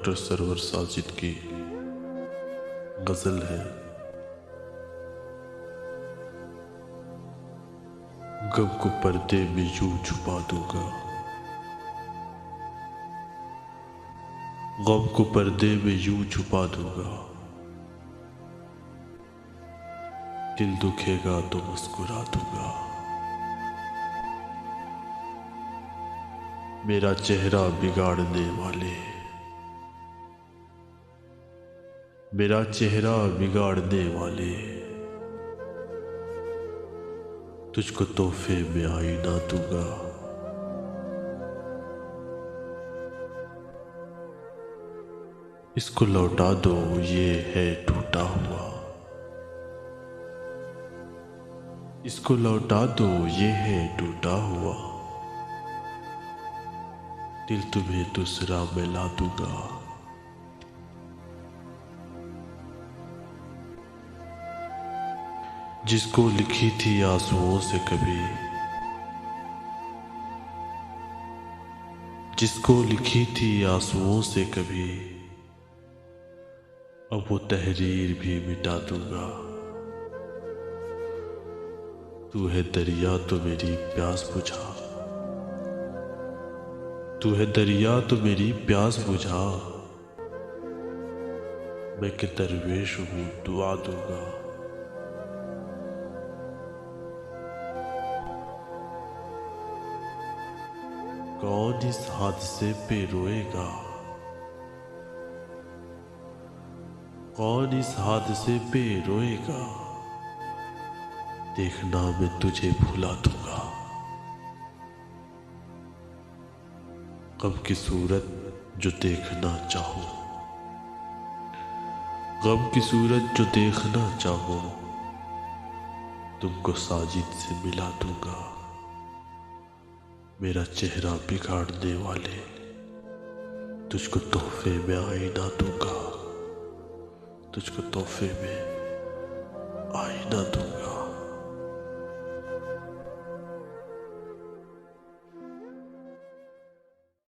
Doctor server Sajid की गजल है। गम को पर्दे में यूं छुपा दूंगा, गम को पर्दे में यूं छुपा दूंगा। दिल दुखेगा तो मुस्कुरा दूंगा। मेरा चेहरा बिगाड़ने वाले, मेरा चेहरा बिगाड़ने वाले, तुझको तोहफे में आईना दूंगा। इसको लौटा दो, ये है टूटा हुआ। इसको लौटा दो, ये है टूटा हुआ। दिल तुम्हें दूसरा मैं ला दूंगा। जिसको लिखी थी आंसुओं से कभी, जिसको लिखी थी आंसुओं से कभी, अब वो तहरीर भी मिटा दूंगा। तू है दरिया तो मेरी प्यास बुझा, तू है दरिया तो मेरी प्यास बुझा। मैं कि दरवेश हूँ दुआ दूंगा। कौन इस हादसे पे रोएगा, कौन इस हादसे पे रोएगा। देखना मैं तुझे भुला दूंगा। गम की सूरत जो देखना चाहो, गम की सूरत जो देखना चाहो, तुमको साजिद से मिला दूंगा। मेरा चेहरा बिगाड़ने वाले, तुझको तोहफे में आईना दूंगा। तुझको तोहफे में आईना दूंगा।